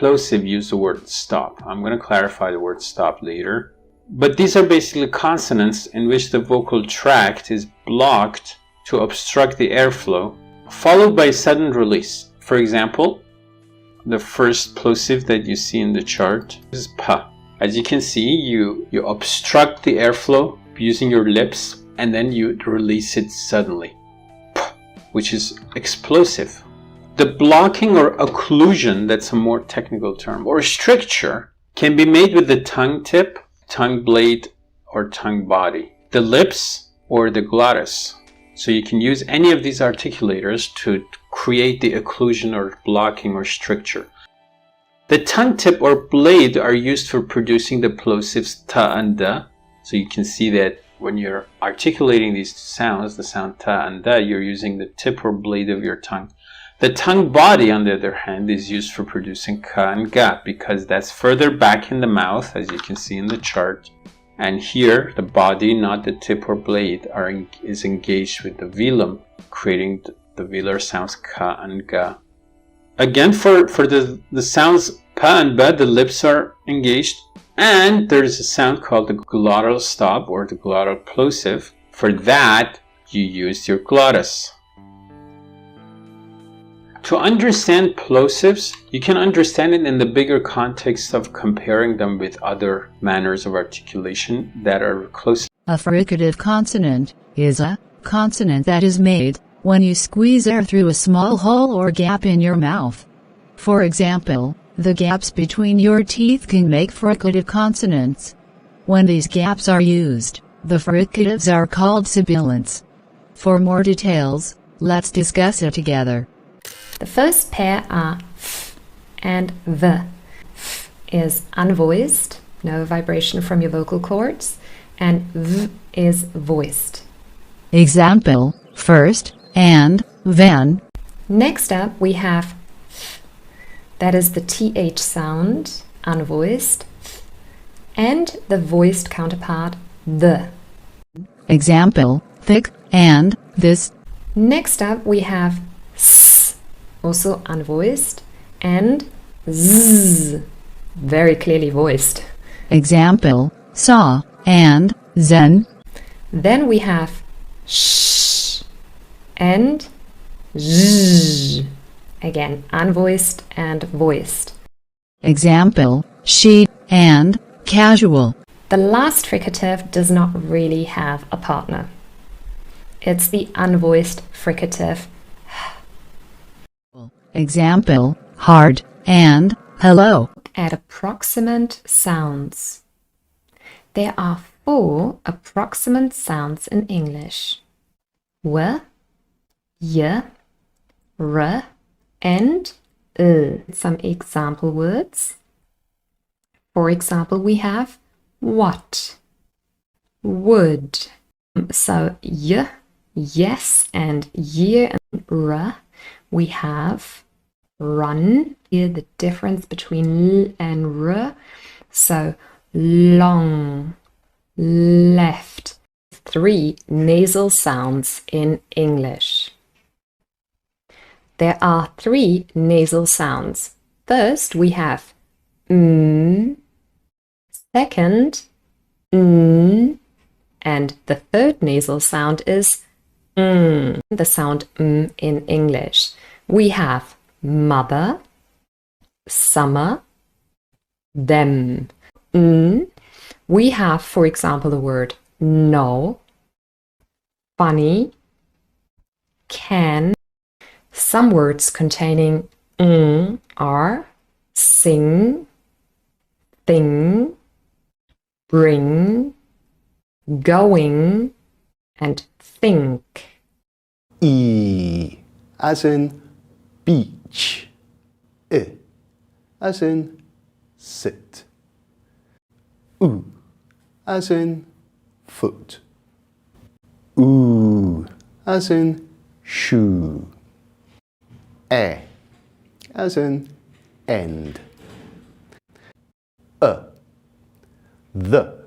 plosive use the word stop. I'm going to clarify the word stop later. But these are basically consonants in which the vocal tract is blocked to obstruct the airflow, followed by sudden release. For example, the first plosive that you see in the chart is pa. As you can see, you obstruct the airflow using your lips, and then you release it suddenly, which is explosive. The blocking or occlusion, that's a more technical term, or stricture, can be made with the tongue tip, tongue blade, or tongue body, the lips, or the glottis. So you can use any of these articulators to create the occlusion or blocking or stricture. The tongue tip or blade are used for producing the plosives ta and da. So you can see that when you're articulating these sounds, the sound ta and da, you're using the tip or blade of your tongue. The tongue body, on the other hand, is used for producing ka and ga, because that's further back in the mouth, as you can see in the chart. And here, the body, not the tip or blade, is engaged with the velum, creating the velar sounds ka and ga. Again, for the sounds pa and ba, the lips are engaged, and there's a sound called the glottal stop or the glottal plosive. For that, you use your glottis. To understand plosives, you can understand it in the bigger context of comparing them with other manners of articulation that are closely. A fricative consonant is a consonant that is made when you squeeze air through a small hole or gap in your mouth. For example, the gaps between your teeth can make fricative consonants. When these gaps are used, the fricatives are called sibilants. For more details, let's discuss it together. The first pair are f and the. F is unvoiced, no vibration from your vocal cords, and v is voiced. Example, first, and, then. Next up we have f. That is the th sound, unvoiced, and the voiced counterpart, the. Example, thick, and, this. Next up we have s, also unvoiced, and z, very clearly voiced. Example, saw, and, zen. Then we have sh and z, again unvoiced and voiced. Example, she, and, casual. The last fricative does not really have a partner. It's the unvoiced fricative. Example, hard, and, hello. At approximant sounds. There are 4 approximant sounds in English. W, y, r, and Some example words. For example, we have what, would. So y, yes, and year and r. We have run. Here the difference between l and r. So long, left. 3 nasal sounds in English. There are 3 nasal sounds. First, we have second, and the third nasal sound is the sound in English. We have mother, summer, them. We have, for example, the word no, funny, can. Some words containing are sing, thing, bring, going, and think. E as in beach. I as in sit. U as in foot. Oo as in shoe. As in end. The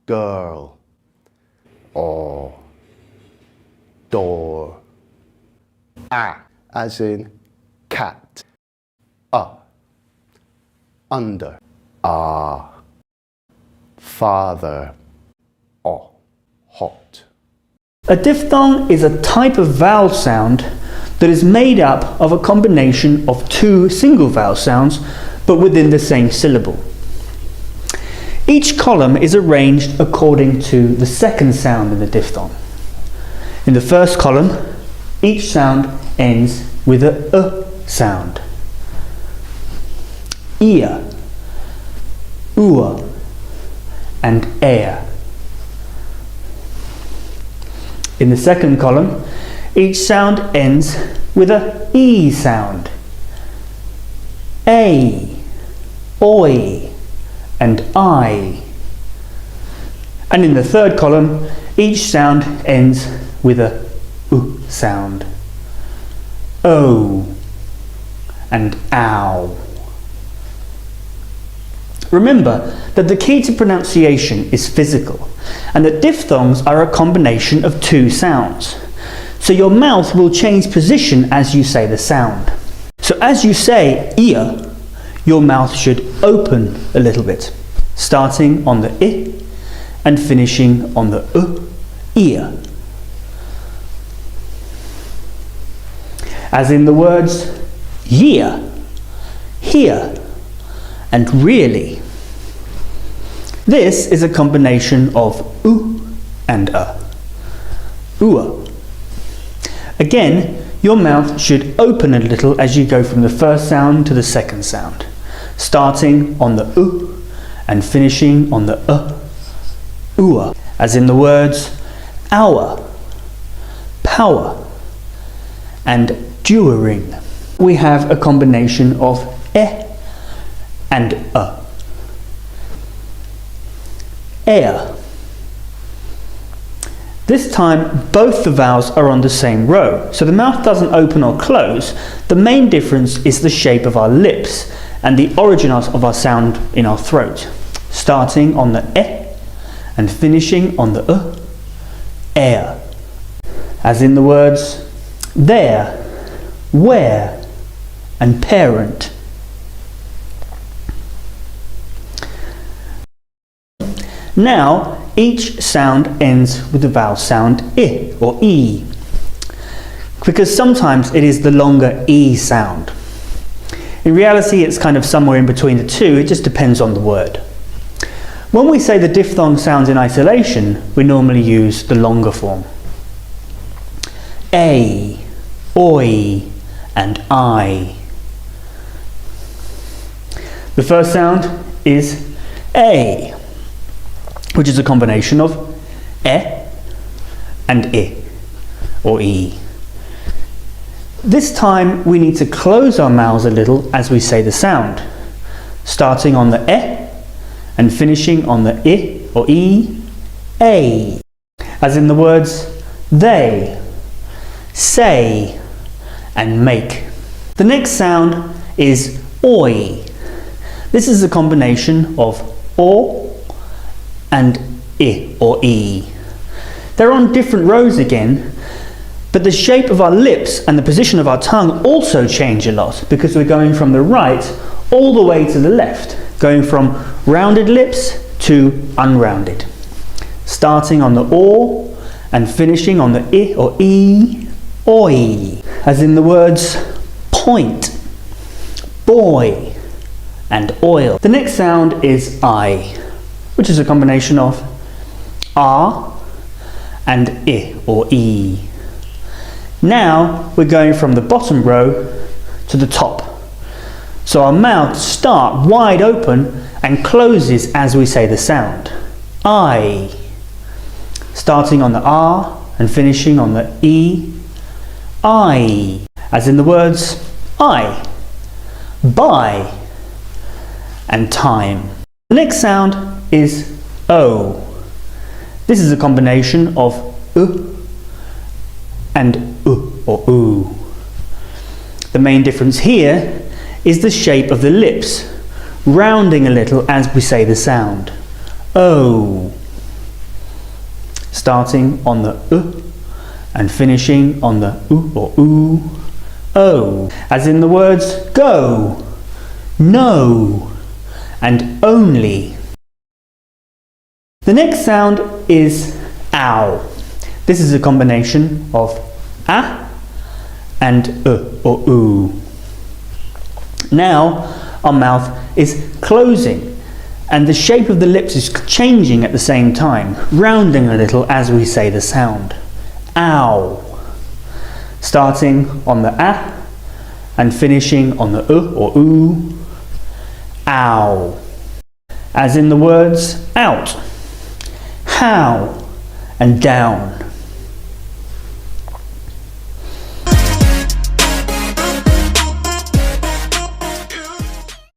girl or door. As in cat. under, father, hot. A diphthong is a type of vowel sound that is made up of a combination of two single vowel sounds but within the same syllable. Each column is arranged according to the second sound in the diphthong. In the first column, each sound ends with a sound. Ear, ua, and air. In the second column, each sound ends with a e sound. A, oi, and I. And in the third column, each sound ends with a u sound. O and ow. Remember that the key to pronunciation is physical, and that diphthongs are a combination of two sounds. So your mouth will change position as you say the sound. So as you say ear, your mouth should open a little bit, starting on the I and finishing on the ear. As in the words year, here, and really. This is a combination of u and ua. Again, your mouth should open a little as you go from the first sound to the second sound, starting on the u and finishing on the ua, as in the words hour, power, and during. We have a combination of and air. This time both the vowels are on the same row, so the mouth doesn't open or close. The main difference is the shape of our lips and the origin of our sound in our throat, starting on the and finishing on the air, as in the words there, where, and parent. Now, each sound ends with the vowel sound I or E, because sometimes it is the longer E sound. In reality, it's kind of somewhere in between the two, it just depends on the word. When we say the diphthong sounds in isolation, we normally use the longer form. A, oi, and I. The first sound is A, which is a combination of and I, or E. This time we need to close our mouths a little as we say the sound, starting on the and finishing on the I or E, A, as in the words they, say, and make. The next sound is oi. This is a combination of o and I or E. They're on different rows again, but the shape of our lips and the position of our tongue also change a lot because we're going from the right all the way to the left, going from rounded lips to unrounded, starting on the o and finishing on the I or E, oi, as in the words point, boy, and oil. The next sound is I, which is a combination of R and I or E. Now we're going from the bottom row to the top. So our mouths start wide open and closes as we say the sound. I, starting on the R and finishing on the E, I, as in the words I, buy, and time. The next sound is O. This is a combination of and or oo. The main difference here is the shape of the lips, rounding a little as we say the sound. O. Starting on the and finishing on the or oo. O. As in the words go, no, and only. The next sound is ow. This is a combination of a and or oo. Now our mouth is closing and the shape of the lips is changing at the same time, rounding a little as we say the sound. Ow. Starting on the a and finishing on the or oo. Ow. As in the words out, how, and down.